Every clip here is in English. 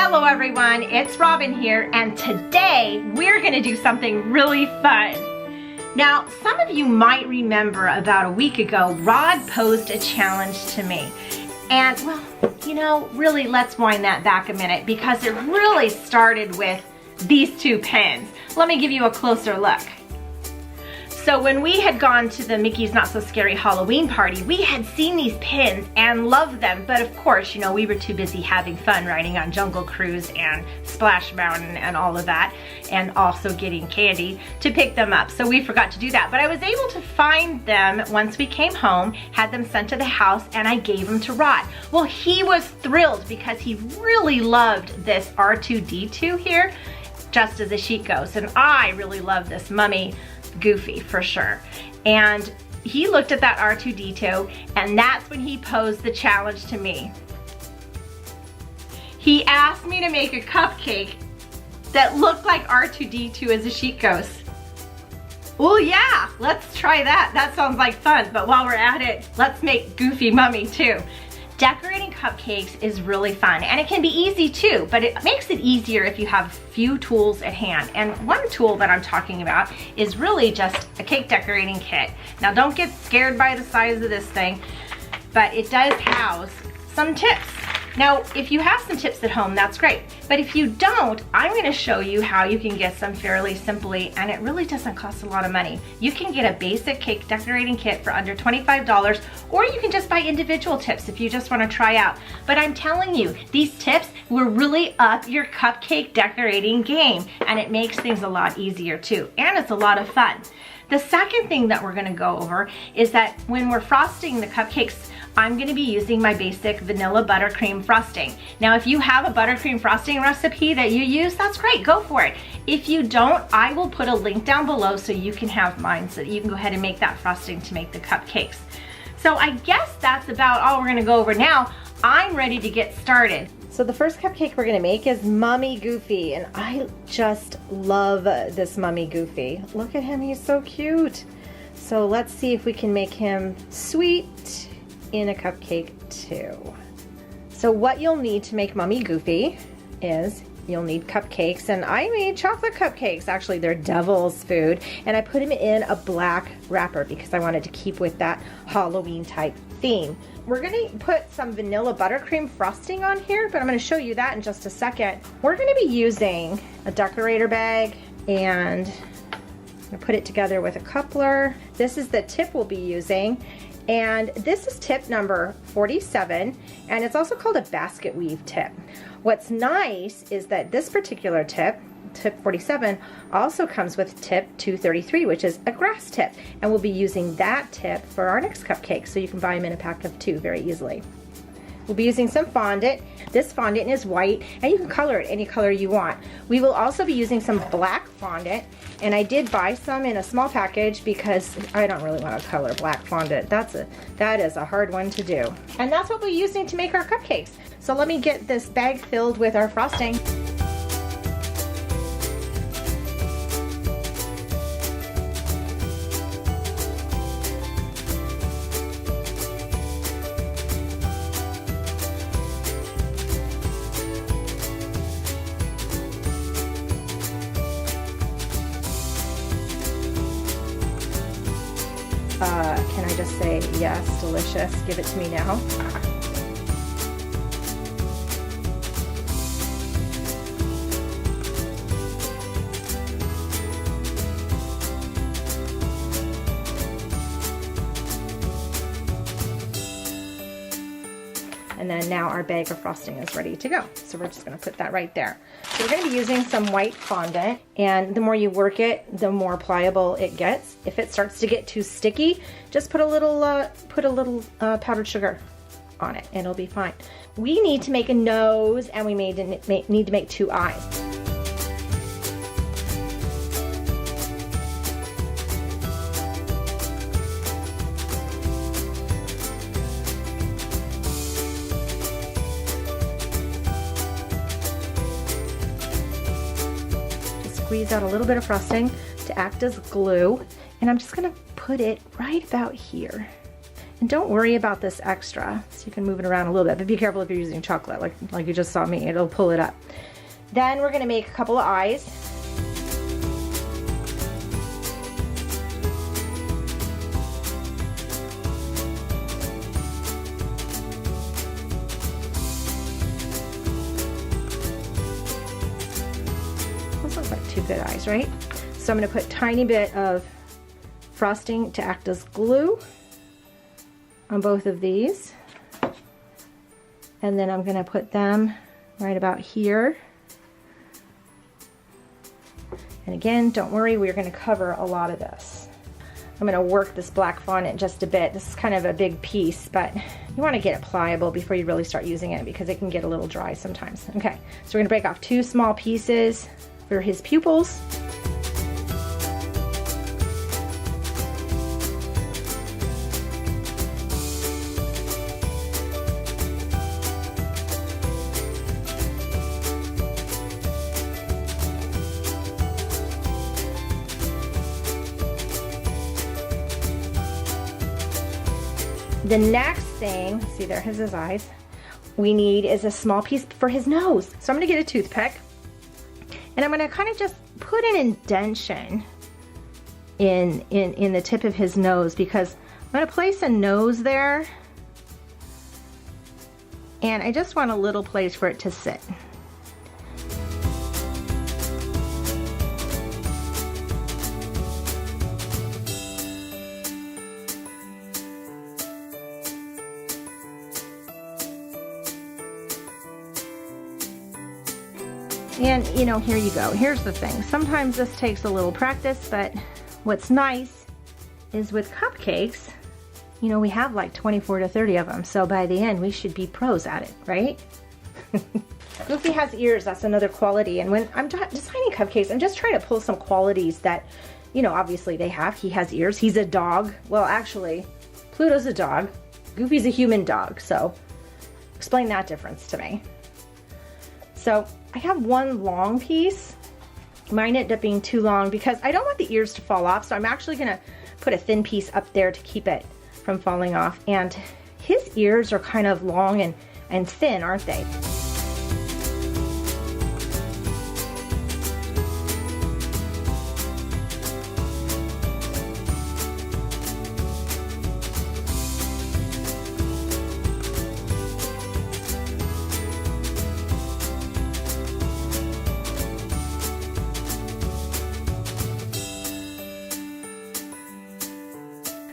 Hello everyone, it's Robin here, and today we're gonna do something really fun. Now, some of you might remember about a week ago, Rod posed a challenge to me. And well, you know, really let's wind that back a minute because it really started with these two pins. Let me give you a closer look. So when we had gone to the Mickey's Not So Scary Halloween party, we had seen these pins and loved them, but of course, you know, we were too busy having fun riding on Jungle Cruise and Splash Mountain and all of that, and also getting candy to pick them up. So we forgot to do that, but I was able to find them once we came home, had them sent to the house, and I gave them to Rod. Well, he was thrilled because he really loved this R2D2 here, just as a sheet ghost, and I really love this mummy Goofy for sure. And he looked at that R2D2 and that's when he posed the challenge to me. He asked me to make a cupcake that looked like R2D2 as a sheet ghost. Well, yeah, let's try that. That sounds like fun, but while we're at it, let's make Goofy Mummy too. Decorating cupcakes is really fun, and it can be easy too, but it makes it easier if you have a few tools at hand. And one tool that I'm talking about is really just a cake decorating kit. Now don't get scared by the size of this thing, but it does house some tips. Now, if you have some tips at home, that's great. But if you don't, I'm gonna show you how you can get some fairly simply, and it really doesn't cost a lot of money. You can get a basic cake decorating kit for under $25, or you can just buy individual tips if you just wanna try out. But I'm telling you, these tips will really up your cupcake decorating game, and it makes things a lot easier too, and it's a lot of fun. The second thing that we're gonna go over is that when we're frosting the cupcakes, I'm gonna be using my basic vanilla buttercream frosting. Now, if you have a buttercream frosting recipe that you use, that's great, go for it. If you don't, I will put a link down below so you can have mine so that you can go ahead and make that frosting to make the cupcakes. So I guess that's about all we're gonna go over now. I'm ready to get started. So the first cupcake we're gonna make is Mummy Goofy, and I just love this Mummy Goofy. Look at him, he's so cute. So let's see if we can make him sweet in a cupcake too. So what you'll need to make Mummy Goofy is you'll need cupcakes, and I made chocolate cupcakes. Actually, they're devil's food, and I put them in a black wrapper because I wanted to keep with that Halloween type theme. We're gonna put some vanilla buttercream frosting on here, but I'm gonna show you that in just a second. We're gonna be using a decorator bag, and I'm gonna put it together with a coupler. This is the tip we'll be using, and this is tip number 47, and it's also called a basket weave tip. What's nice is that this particular tip, tip 47, also comes with tip 233, which is a grass tip, and we'll be using that tip for our next cupcake, so you can buy them in a pack of 2 very easily. We'll be using some fondant. This fondant is white, and you can color it any color you want. We will also be using some black fondant, and I did buy some in a small package because I don't really want to color black fondant. That is a hard one to do. And that's what we're using to make our cupcakes. So let me get this bag filled with our frosting. Can I just say, yes, delicious, give it to me now. And then now our bag of frosting is ready to go. So we're just gonna put that right there. So we're gonna be using some white fondant, and the more you work it, the more pliable it gets. If it starts to get too sticky, just put a little powdered sugar on it and it'll be fine. We need to make a nose, and we need to make 2 eyes. Squeeze out a little bit of frosting to act as glue, and I'm just gonna put it right about here. And don't worry about this extra. So you can move it around a little bit, but be careful if you're using chocolate, like you just saw me, it'll pull it up. Then we're gonna make a couple of eyes. Those look like two good eyes, right? So I'm gonna put a tiny bit of frosting to act as glue on both of these. And then I'm gonna put them right about here. And again, don't worry, we're gonna cover a lot of this. I'm gonna work this black fondant just a bit. This is kind of a big piece, but you wanna get it pliable before you really start using it because it can get a little dry sometimes. Okay, so we're gonna break off 2 small pieces for his pupils. The next thing, see there's his eyes, we need is a small piece for his nose. So I'm gonna get a toothpick and I'm gonna kind of just put an indentation in the tip of his nose because I'm gonna place a nose there and I just want a little place for it to sit. And you know, here you go. Here's the thing. Sometimes this takes a little practice, but what's nice is with cupcakes, you know, we have like 24 to 30 of them. So by the end, we should be pros at it, right? Goofy has ears. That's another quality. And when I'm designing cupcakes, I'm just trying to pull some qualities that, you know, obviously they have. He has ears. He's a dog. Well, actually, Pluto's a dog. Goofy's a human dog. So explain that difference to me. So I have one long piece. Mine ended up being too long because I don't want the ears to fall off. So I'm actually gonna put a thin piece up there to keep it from falling off. And his ears are kind of long and thin, aren't they?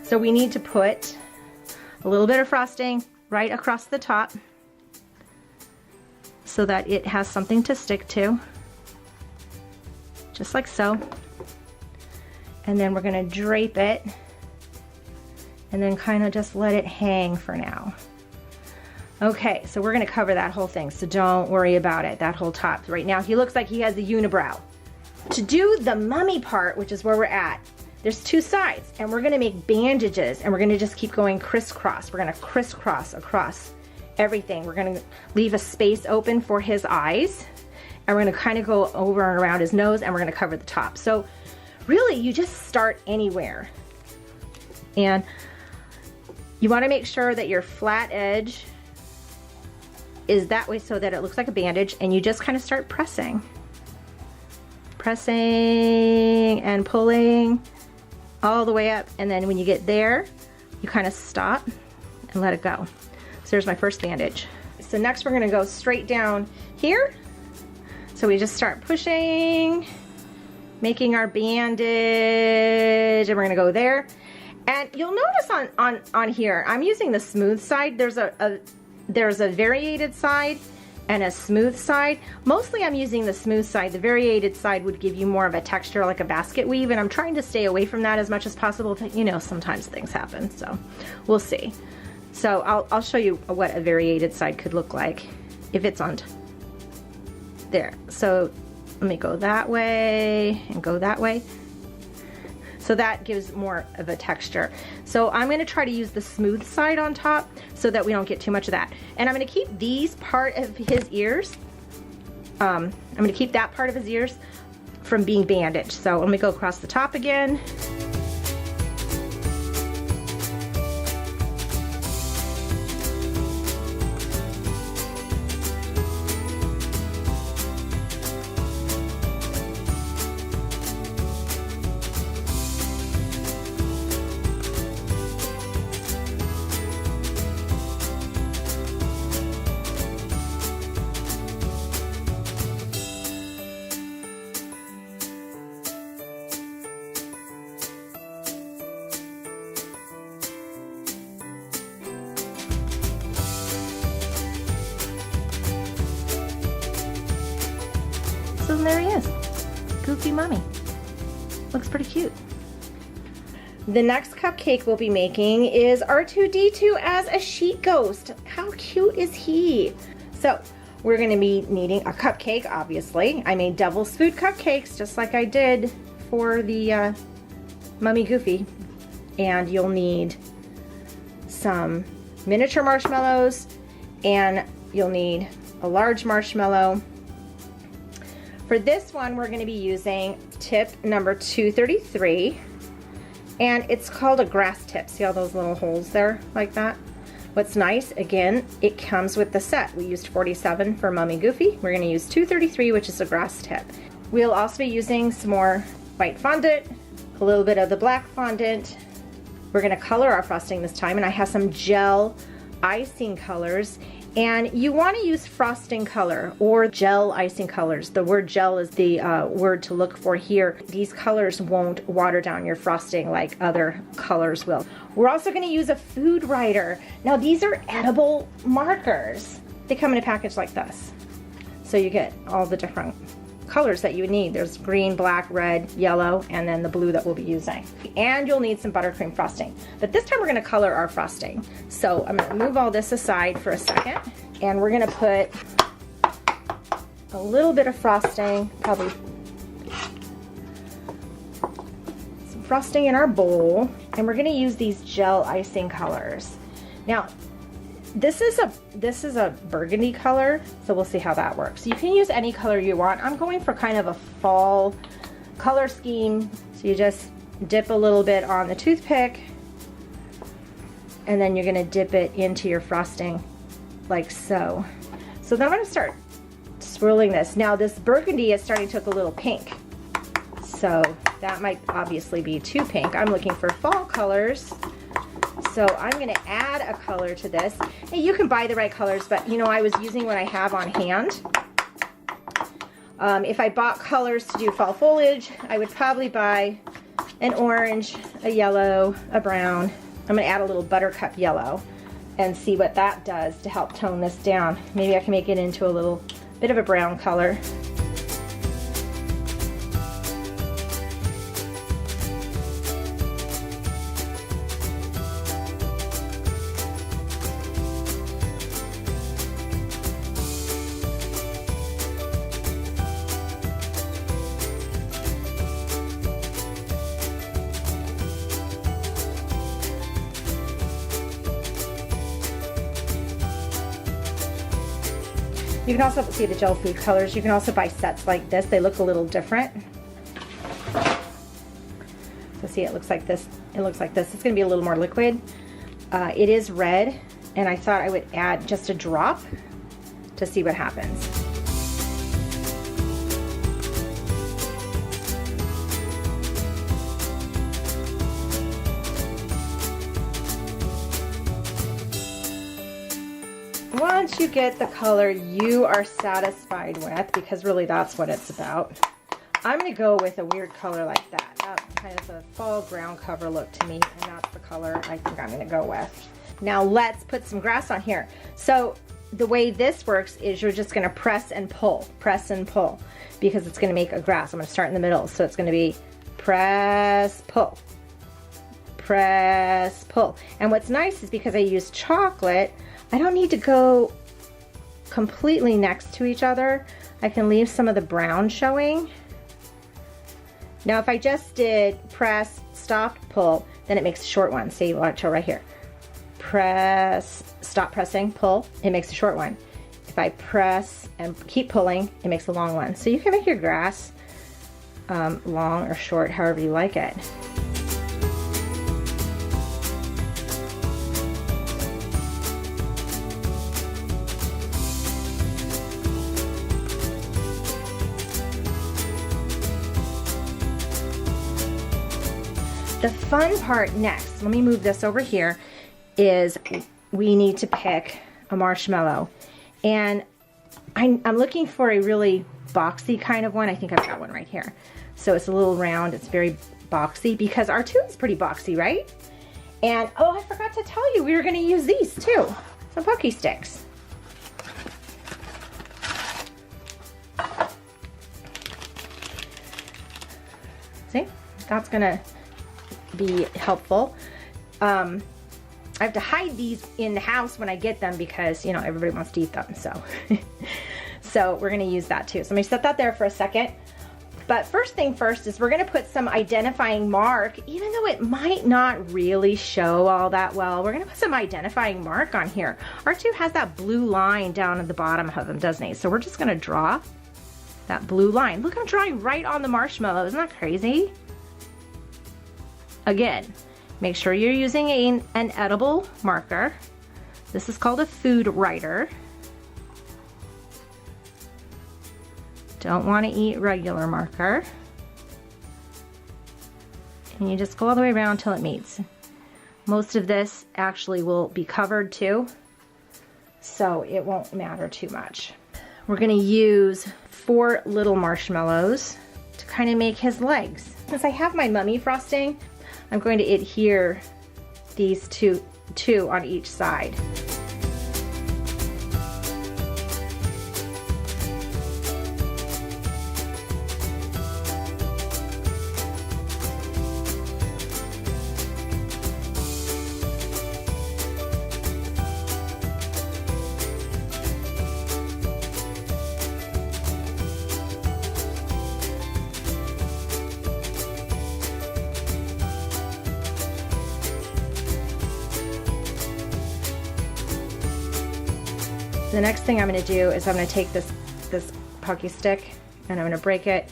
So we need to put a little bit of frosting right across the top so that it has something to stick to, just like so. And then we're gonna drape it and then kind of just let it hang for now. Okay, so we're gonna cover that whole thing, so don't worry about it, that whole top. Right now he looks like he has a unibrow. To do the mummy part, which is where we're at, there's 2 sides, and we're gonna make bandages, and we're gonna just keep going crisscross. We're gonna crisscross across everything. We're gonna leave a space open for his eyes, and we're gonna kind of go over and around his nose, and we're gonna cover the top. So really, you just start anywhere. And you wanna make sure that your flat edge is that way so that it looks like a bandage, and you just kind of start pressing. Pressing and pulling all the way up, and then when you get there, you kind of stop and let it go. So there's my first bandage. So next we're gonna go straight down here. So we just start pushing, making our bandage, and we're gonna go there. And you'll notice on here, I'm using the smooth side. There's a variated side and a smooth side. Mostly I'm using the smooth side. The variated side would give you more of a texture like a basket weave, and I'm trying to stay away from that as much as possible, but you know, sometimes things happen, so we'll see. So I'll show you what a variated side could look like if it's on there. So let me go that way and go that way. So that gives more of a texture. So I'm gonna try to use the smooth side on top so that we don't get too much of that. And I'm gonna keep these part of his ears, I'm gonna keep that part of his ears from being bandaged. So let me go across the top again. So there he is, Goofy Mummy. Looks pretty cute. The next cupcake we'll be making is R2D2 as a sheet ghost. How cute is he? So we're gonna be needing a cupcake, obviously. I made devil's food cupcakes just like I did for the Mummy Goofy. And you'll need some miniature marshmallows, and you'll need a large marshmallow. For this one, we're gonna be using tip number 233. And it's called a grass tip. See all those little holes there like that? What's nice, again, it comes with the set. We used 47 for Mummy Goofy. We're gonna use 233, which is a grass tip. We'll also be using some more white fondant, a little bit of the black fondant. We're gonna color our frosting this time, and I have some gel icing colors. And you want to use frosting color or gel icing colors. The word gel is the word to look for here. These colors won't water down your frosting like other colors will. We're also going to use a food writer. Now these are edible markers. They come in a package like this. So you get all the different colors that you would need. There's green, black, red, yellow, and then the blue that we'll be using. And you'll need some buttercream frosting. But this time we're gonna color our frosting. So I'm gonna move all this aside for a second, and we're gonna put a little bit of frosting, probably some frosting in our bowl, and we're gonna use these gel icing colors. Now, this is a burgundy color, so we'll see how that works. You can use any color you want. I'm going for kind of a fall color scheme. So you just dip a little bit on the toothpick, and then you're gonna dip it into your frosting like so. So then I'm gonna start swirling this. Now this burgundy is starting to look a little pink. So that might obviously be too pink. I'm looking for fall colors. So I'm going to add a color to this. Hey, you can buy the right colors, but you know, I was using what I have on hand. If I bought colors to do fall foliage, I would probably buy an orange, a yellow, a brown. I'm going to add a little buttercup yellow and see what that does to help tone this down. Maybe I can make it into a little bit of a brown color. You can also see the gel food colors. You can also buy sets like this. They look a little different. So see, it looks like this. It looks like this. It's going to be a little more liquid. It is red, and I thought I would add just a drop to see what happens. Once you get the color you are satisfied with, because really that's what it's about, I'm going to go with a weird color like that. That's kind of a fall ground cover look to me, and that's the color I think I'm going to go with. Now let's put some grass on here. So the way this works is you're just going to press and pull, because it's going to make a grass. I'm going to start in the middle, so it's going to be press, pull, press, pull. And what's nice is because I use chocolate, I don't need to go completely next to each other. I can leave some of the brown showing. Now if I just did press, stop, pull, then it makes a short one. See, watch right here. Press, stop pressing, pull, it makes a short one. If I press and keep pulling, it makes a long one. So you can make your grass long or short, however you like it. The fun part next, let me move this over here, is we need to pick a marshmallow. And I'm looking for a really boxy kind of one. I think I've got one right here. So it's a little round, it's very boxy, because R2 is pretty boxy, right? And oh, I forgot to tell you, we were gonna use these too, some Pokey Sticks. See, that's gonna be helpful. I have to hide these in the house when I get them because, you know, everybody wants to eat them, so. So we're gonna use that too. So I'm gonna set that there for a second. But first thing first is we're gonna put some identifying mark, even though it might not really show all that well, we're gonna put some identifying mark on here. R2 has that blue line down at the bottom of him, doesn't he? So we're just gonna draw that blue line. Look, I'm drawing right on the marshmallow. Isn't that crazy? Again, make sure you're using an edible marker. This is called a food writer. Don't want to eat regular marker. And you just go all the way around until it meets. Most of this actually will be covered too, so it won't matter too much. We're gonna use 4 little marshmallows to kind of make his legs. Since I have my mummy frosting, I'm going to adhere these two on each side. The next thing I'm going to do is I'm going to take this hockey stick and I'm going to break it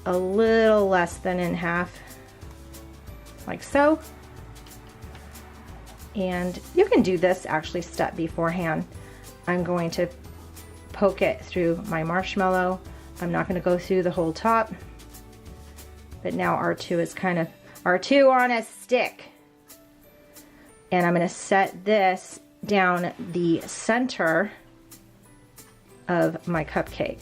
a little less than in half, like so. And you can do this actually step beforehand. I'm going to poke it through my marshmallow. I'm not going to go through the whole top, but now R2 is kind of R2 on a stick. And I'm going to set this down the center of my cupcake.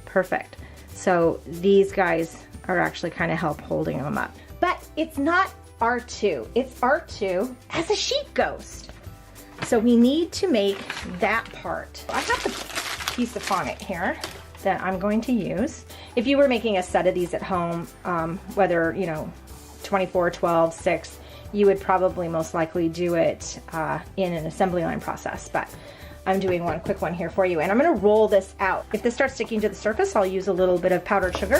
Perfect. So these guys are actually kind of help holding them up. But it's not R2, it's R2 as a sheet ghost. So we need to make that part. I have the piece of phonic here that I'm going to use. If you were making a set of these at home, whether, you know, 24, 12, 6, you would probably most likely do it in an assembly line process, but I'm doing one quick one here for you, and I'm gonna roll this out. If this starts sticking to the surface, I'll use a little bit of powdered sugar.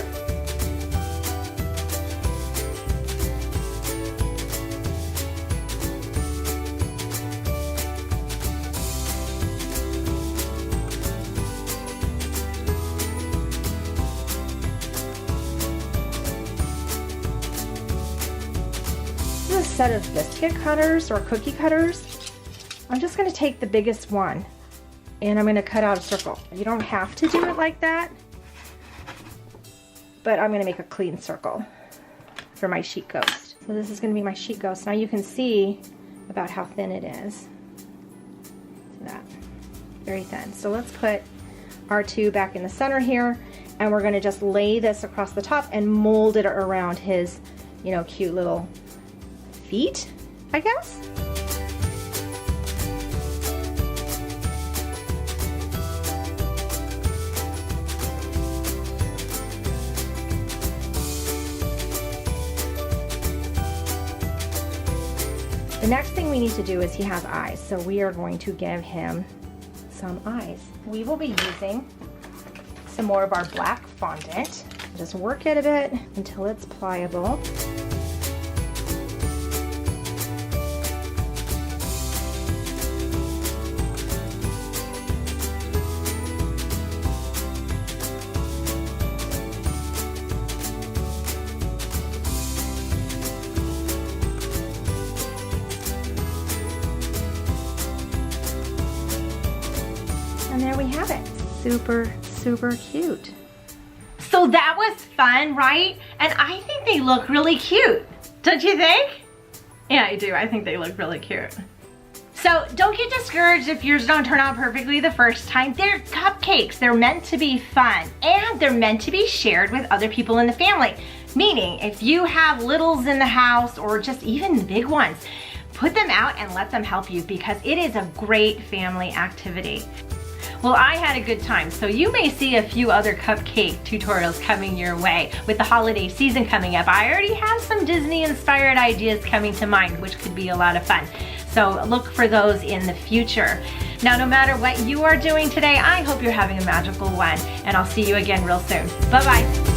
A set of biscuit cutters or cookie cutters. I'm just going to take the biggest one and I'm going to cut out a circle. You don't have to do it like that, but I'm going to make a clean circle for my sheet ghost. So this is going to be my sheet ghost. Now you can see about how thin it is. That, very thin. So let's put R2 back in the center here, and we're going to just lay this across the top and mold it around his, you know, cute little feet, I guess. The next thing we need to do is he has eyes, so we are going to give him some eyes. We will be using some more of our black fondant. Just work it a bit until it's pliable. And there we have it. Super, super cute. So that was fun, right? And I think they look really cute. Don't you think? Yeah, I do. I think they look really cute. So don't get discouraged if yours don't turn out perfectly the first time. They're cupcakes. They're meant to be fun, and they're meant to be shared with other people in the family. Meaning, if you have littles in the house or just even big ones, put them out and let them help you because it is a great family activity. Well, I had a good time, so you may see a few other cupcake tutorials coming your way. With the holiday season coming up, I already have some Disney-inspired ideas coming to mind, which could be a lot of fun. So look for those in the future. Now, no matter what you are doing today, I hope you're having a magical one, and I'll see you again real soon. Bye-bye.